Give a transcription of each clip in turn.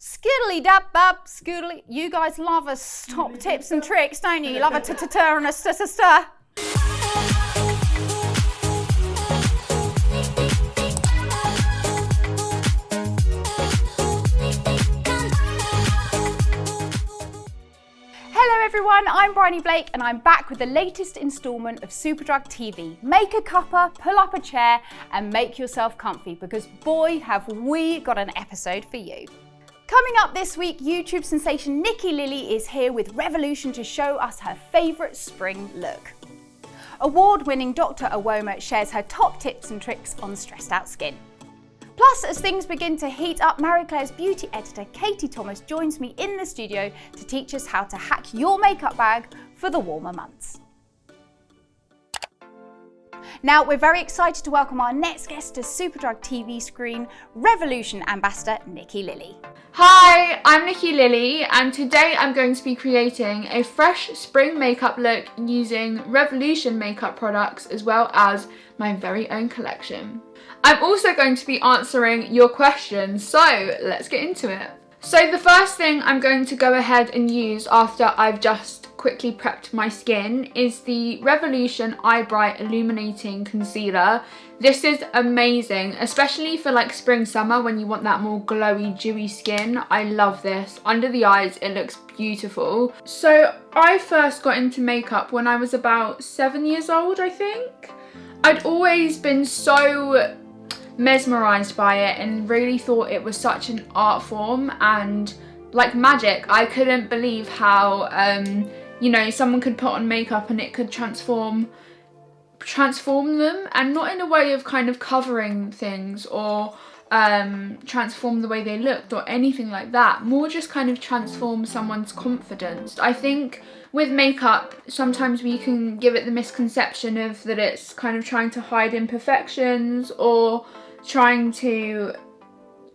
Skiddly dab bab, skiddly. You guys love us top tips and tricks, don't you? You love a ta-ta-ta and a sta-ta-sta. Hello everyone, I'm Bryony Blake and I'm back with the latest instalment of Superdrug TV. Make a cuppa, pull up a chair and make yourself comfy because boy have we got an episode for you. Coming up this week, YouTube sensation NIKKI Lilly is here with Revolution to show us her favourite spring look. Award-winning Dr Ewoma shares her top tips and tricks on stressed out skin. Plus, as things begin to heat up, Marie Claire's beauty editor Katie Thomas joins me in the studio to teach us how to hack your makeup bag for the warmer months. Now, we're very excited to welcome our next guest to Superdrug TV screen, Revolution ambassador NIKKI Lilly. Hi, I'm NIKKI Lilly and today I'm going to be creating a fresh spring makeup look using Revolution makeup products as well as my very own collection. I'm also going to be answering your questions, so let's get into it. So the first thing I'm going to go ahead and use after I've just quickly prepped my skin is the Revolution Eye Bright Illuminating Concealer. This is amazing, especially for like spring summer when you want that more glowy dewy skin. I love this. Under the eyes it looks beautiful. So I first got into makeup when I was about 7 years old, I think. I'd always been so mesmerised by it and really thought it was such an art form and like magic. I couldn't believe how you know, someone could put on makeup and it could transform them, and not in a way of kind of covering things or transform the way they looked or anything like that, more just kind of transform someone's confidence. I think with makeup sometimes we can give it the misconception of that it's kind of trying to hide imperfections or trying to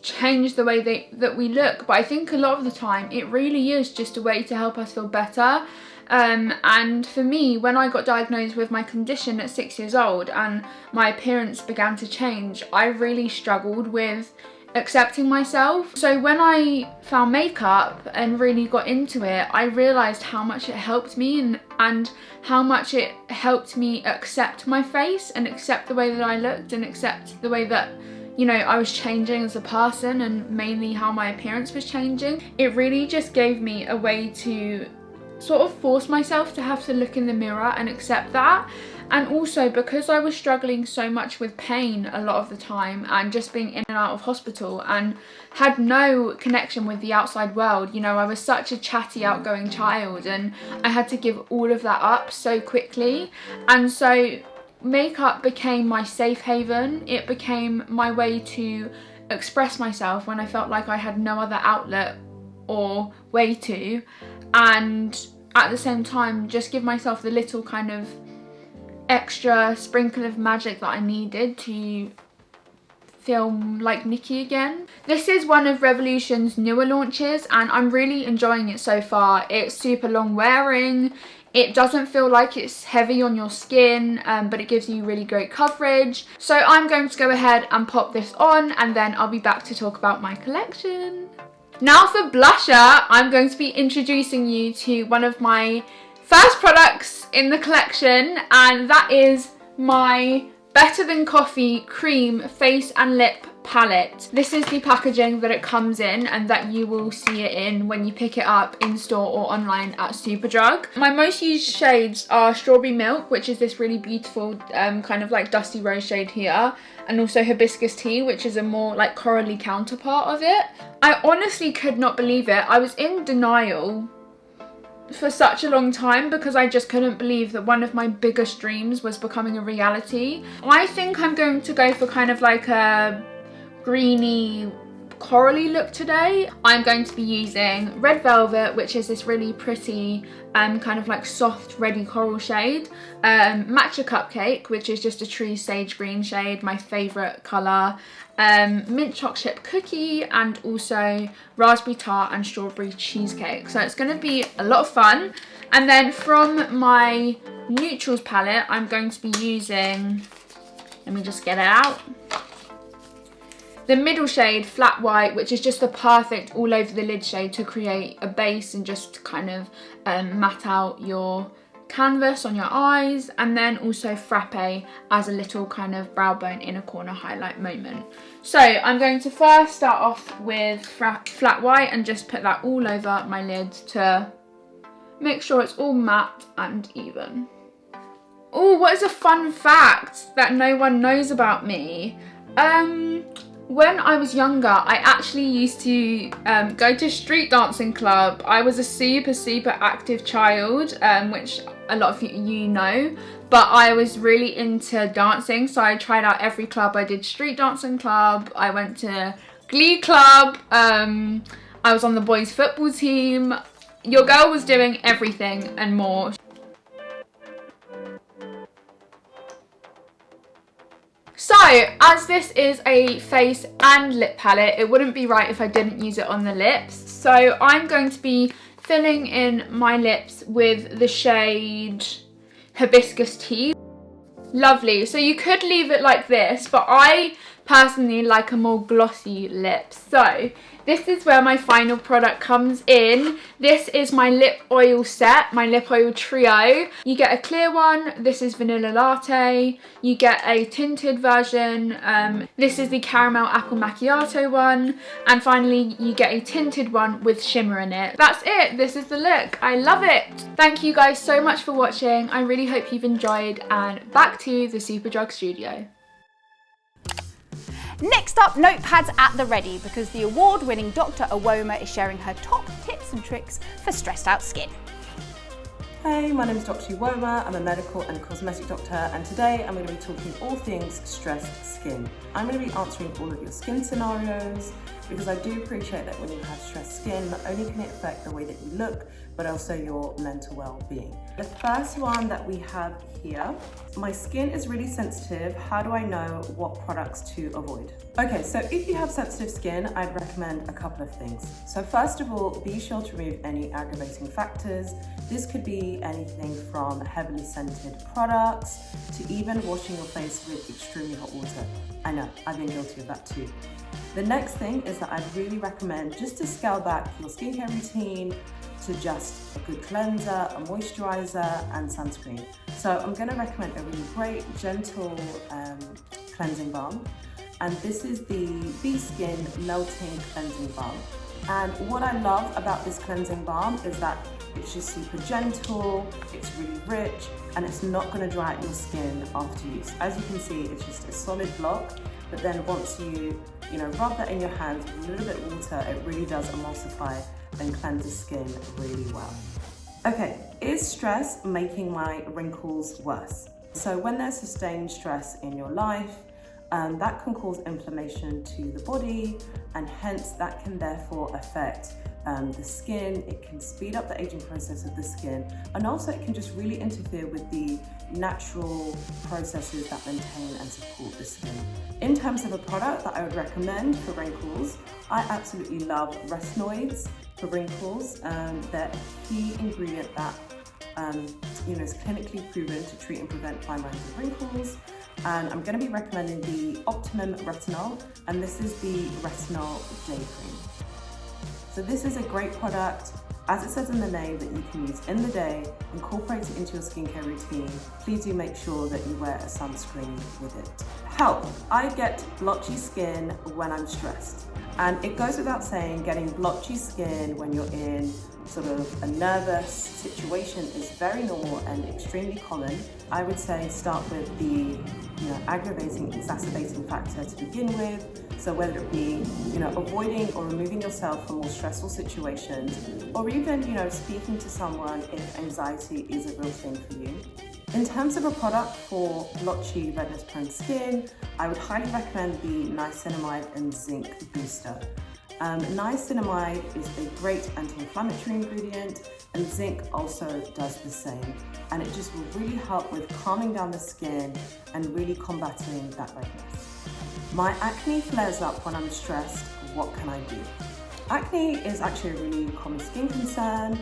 change the way that we look, but I think a lot of the time it really is just a way to help us feel better. And for me, when I got diagnosed with my condition at 6 years old and my appearance began to change, I really struggled with accepting myself. So when I found makeup and really got into it, I realised how much it helped me and how much it helped me accept my face and accept the way that I looked and accept the way that, you know, I was changing as a person and mainly how my appearance was changing. It really just gave me a way to sort of force myself to have to look in the mirror and accept that. And also because I was struggling so much with pain a lot of the time and just being in and out of hospital and had no connection with the outside world, you know, I was such a chatty outgoing child and I had to give all of that up so quickly. And so makeup became my safe haven. It became my way to express myself when I felt like I had no other outlet or way to, and at the same time just give myself the little kind of extra sprinkle of magic that I needed to feel like NIKKI again. This is one of Revolution's newer launches and I'm really enjoying it so far. It's super long wearing. It doesn't feel like it's heavy on your skin, but it gives you really great coverage. So I'm going to go ahead and pop this on and then I'll be back to talk about my collection. Now for blusher, I'm going to be introducing you to one of my first products in the collection, and that is my Better Than Coffee Cream Face and Lip Palette. This is the packaging that it comes in and that you will see it in when you pick it up in store or online at Superdrug. My most used shades are Strawberry Milk, which is this really beautiful kind of like dusty rose shade here, and also Hibiscus Tea, which is a more like corally counterpart of it. I honestly could not believe it. I was in denial for such a long time because I just couldn't believe that one of my biggest dreams was becoming a reality. I think I'm going to go for kind of like a greeny corally look today. I'm going to be using Red Velvet, which is this really pretty kind of like soft reddy coral shade, Matcha Cupcake, which is just a true sage green shade, my favourite colour, mint chocolate chip cookie, and also raspberry tart and strawberry cheesecake. So it's going to be a lot of fun. And then from my neutrals palette, I'm going to be using, let me just get it out, the middle shade, Flat White, which is just the perfect all over the lid shade to create a base and just kind of matte out your canvas on your eyes, and then also Frappe as a little kind of brow bone inner corner highlight moment. So I'm going to first start off with Flat White and just put that all over my lid to make sure it's all matte and even. Oh, what is a fun fact that no one knows about me? When I was younger, I actually used to go to street dancing club. I was a super active child, which a lot of you know, but I was really into dancing, so I tried out every club. I did street dancing club, I went to Glee club, I was on the boys football team. Your girl was doing everything and more. So, as this is a face and lip palette, it wouldn't be right if I didn't use it on the lips. So I'm going to be filling in my lips with the shade Hibiscus Tea. Lovely. So you could leave it like this, but I personally like a more glossy lip. So this is where my final product comes in. This is my lip oil set, my lip oil trio. You get a clear one, this is vanilla latte. You get a tinted version, this is the caramel apple macchiato one. And finally you get a tinted one with shimmer in it. That's it, this is the look, I love it. Thank you guys so much for watching. I really hope you've enjoyed, and back to the Superdrug studio. Next up, notepads at the ready, because the award-winning Dr Ewoma is sharing her top tips and tricks for stressed out skin. Hey, my name is Dr Ewoma, I'm a medical and cosmetic doctor, and today I'm going to be talking all things stressed skin. I'm going to be answering all of your skin scenarios, because I do appreciate that when you have stressed skin, not only can it affect the way that you look, but also your mental well-being. The first one that we have here, my skin is really sensitive. How do I know what products to avoid? Okay, so if you have sensitive skin, I'd recommend a couple of things. So first of all, be sure to remove any aggravating factors. This could be anything from heavily scented products to even washing your face with extremely hot water. I know, I've been guilty of that too. The next thing is that I'd really recommend just to scale back your skincare routine to just a good cleanser, a moisturizer, and sunscreen. So I'm going to recommend a really great, gentle cleansing balm. And this is the B-Skin Melting Cleansing Balm. And what I love about this cleansing balm is that it's just super gentle, it's really rich, and it's not going to dry out your skin after use. As you can see, it's just a solid block, but then once you rub that in your hands with a little bit of water, it really does emulsify and cleanse the skin really well. Okay, is stress making my wrinkles worse? So when there's sustained stress in your life, that can cause inflammation to the body, and hence that can therefore affect the skin. It can speed up the aging process of the skin, and also it can just really interfere with the natural processes that maintain and support the skin. In terms of a product that I would recommend for wrinkles, I absolutely love retinoids for wrinkles. They're a key ingredient that is clinically proven to treat and prevent fine lines and wrinkles. And I'm going to be recommending the Optimum Retinol, and this is the Retinol Day Cream. So this is a great product, as it says in the name, that you can use in the day, incorporate it into your skincare routine. Please do make sure that you wear a sunscreen with it. Help! I get blotchy skin when I'm stressed. And it goes without saying, getting blotchy skin when you're in sort of a nervous situation is very normal and extremely common. I would say start with the aggravating, exacerbating factor to begin with. So whether it be avoiding or removing yourself from more stressful situations, or even speaking to someone if anxiety is a real thing for you. In terms of a product for blotchy, redness-prone skin, I would highly recommend the Niacinamide and Zinc Booster. Niacinamide is a great anti-inflammatory ingredient, and zinc also does the same, and it just will really help with calming down the skin and really combating that redness. My acne flares up when I'm stressed. What can I do? Acne is actually a really common skin concern.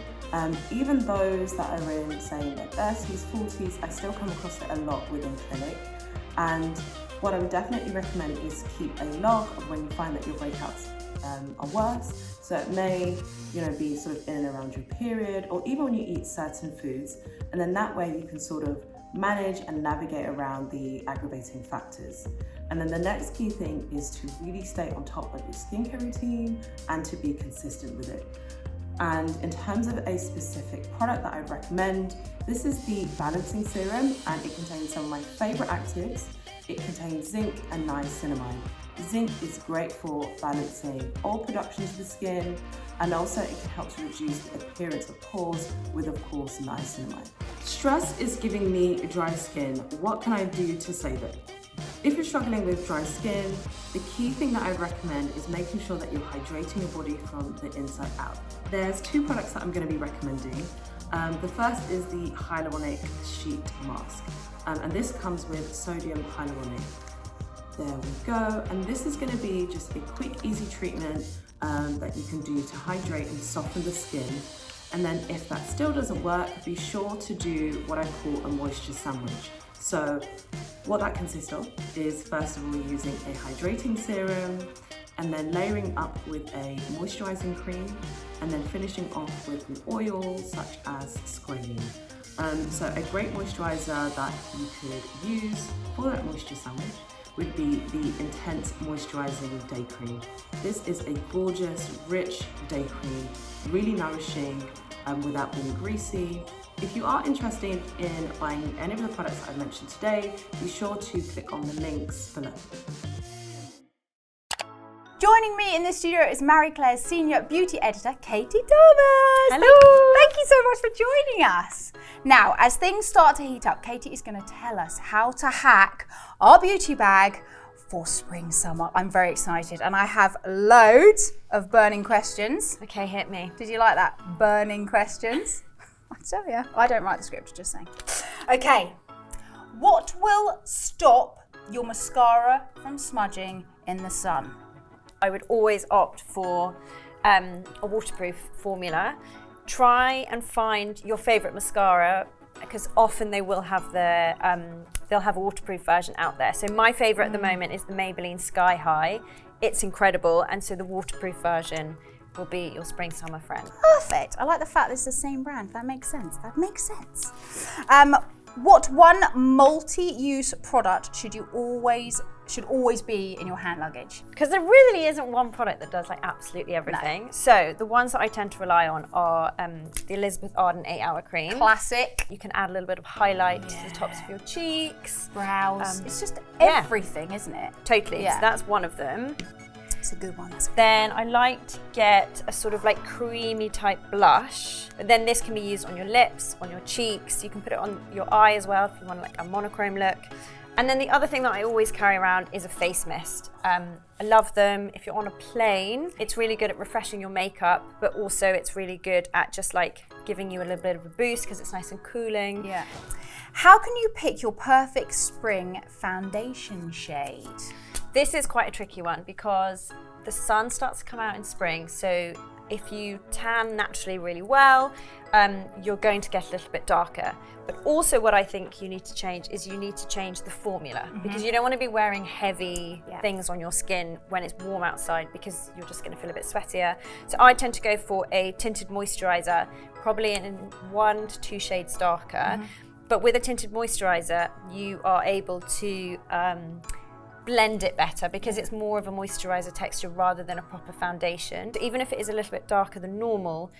Even those that are in, say, their 30s, 40s, I still come across it a lot within clinic. And What I would definitely recommend is keep a log of when you find that your breakouts are worse. So it may, be sort of in and around your period, or even when you eat certain foods, and then that way you can sort of manage and navigate around the aggravating factors. And then the next key thing is to really stay on top of your skincare routine and to be consistent with it. And in terms of a specific product that I'd recommend, this is the Balancing Serum, and it contains some of my favorite actives. It contains zinc and niacinamide. Zinc is great for balancing oil productions of the skin, and also it can help to reduce the appearance of pores with, of course, niacinamide. Stress is giving me dry skin. What can I do to save it? If you're struggling with dry skin, the key thing that I recommend is making sure that you're hydrating your body from the inside out. There's 2 products that I'm going to be recommending. The first is the Hyaluronic Sheet Mask, and this comes with sodium hyaluronic. There we go, and this is going to be just a quick, easy treatment that you can do to hydrate and soften the skin. And then if that still doesn't work, be sure to do what I call a moisture sandwich. So what that consists of is, first of all, using a hydrating serum, and then layering up with a moisturising cream, and then finishing off with an oil such as squalene. So a great moisturiser that you could use for that moisture sandwich would be the Intense Moisturising Day Cream. This is a gorgeous, rich day cream, really nourishing without being greasy. If you are interested in buying any of the products that I mentioned today, be sure to click on the links below. Joining me in the studio is Marie Claire's senior beauty editor, Katie Thomas. Hello. Thank you so much for joining us. Now, as things start to heat up, Katie is going to tell us how to hack our beauty bag for spring, summer. I'm very excited, and I have loads of burning questions. Okay, hit me. Did you like that? Burning questions? I tell you, I don't write the script, just saying. Okay, what will stop your mascara from smudging in the sun? I would always opt for a waterproof formula. Try and find your favorite mascara, because often they will have they'll have a waterproof version out there. So my favorite at the moment is the Maybelline Sky High. It's incredible, and so the waterproof version will be your spring summer friend. Perfect. I like the fact that it's the same brand. That makes sense. That makes sense. What one multi-use product should always be in your hand luggage? Because there really isn't one product that does like absolutely everything. No. So the ones that I tend to rely on are the Elizabeth Arden 8-Hour Cream. Classic. You can add a little bit of highlight to the tops of your cheeks. Brows. It's just everything, isn't it? Totally. Yeah. So that's one of them. It's a good one. Then I like to get a sort of like creamy type blush. But then this can be used on your lips, on your cheeks. You can put it on your eye as well if you want like a monochrome look. And then the other thing that I always carry around is a face mist. I love them. If you're on a plane, it's really good at refreshing your makeup, but also it's really good at just like giving you a little bit of a boost because it's nice and cooling. Yeah. How can you pick your perfect spring foundation shade? This is quite a tricky one because the sun starts to come out in spring, so if you tan naturally really well, you're going to get a little bit darker. But also what I think you need to change is you need to change the formula, because you don't want to be wearing heavy things on your skin when it's warm outside, because you're just going to feel a bit sweatier. So I tend to go for a tinted moisturiser, probably in 1 to 2 shades darker. But with a tinted moisturiser, you are able to blend it better because it's more of a moisturiser texture rather than a proper foundation. Even if it is a little bit darker than normal,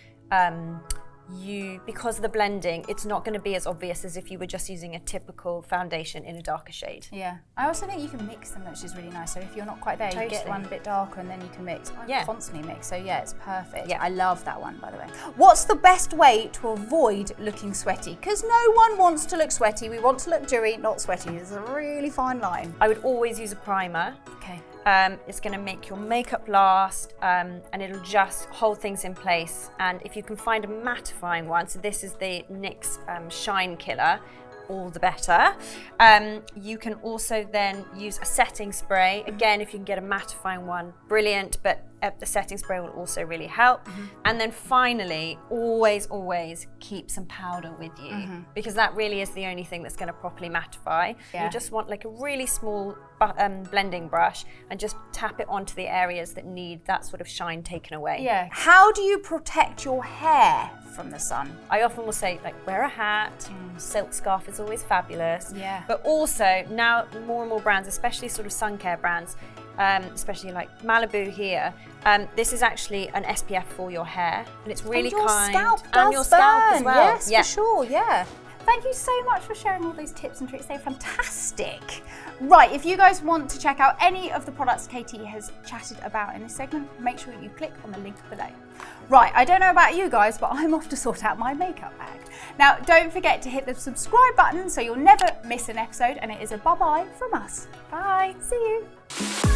because of the blending, it's not going to be as obvious as if you were just using a typical foundation in a darker shade. Yeah, I also think you can mix them, which is really nice. So if you're not quite there, you get one a bit darker and then you can mix. I constantly mix, so yeah, it's perfect. Yeah, I love that one, by the way. What's the best way to avoid looking sweaty? Because no one wants to look sweaty. We want to look dewy, not sweaty. It's a really fine line. I would always use a primer. Okay. It's going to make your makeup last, and it'll just hold things in place. And if you can find a mattifying one, so this is the NYKK's Shine Killer, all the better. You can also then use a setting spray. Again, if you can get a mattifying one, brilliant, but the setting spray will also really help. And then finally, always keep some powder with you, because that really is the only thing that's going to properly mattify. You just want like a really small blending brush and just tap it onto the areas that need that sort of shine taken away. Yeah. How do you protect your hair from the sun? I often will say, like, wear a hat, silk scarf is always fabulous. Yeah. But also now more and more brands, especially sort of sun care brands, especially like Malibu here, this is actually an SPF for your hair, and it's really kind. And your scalp as well. Yes, for sure, yeah. Thank you so much for sharing all those tips and tricks. They're fantastic. Right, if you guys want to check out any of the products Katie has chatted about in this segment, make sure you click on the link below. Right, I don't know about you guys, but I'm off to sort out my makeup bag. Now, don't forget to hit the subscribe button so you'll never miss an episode, and it is a bye-bye from us. Bye, see you.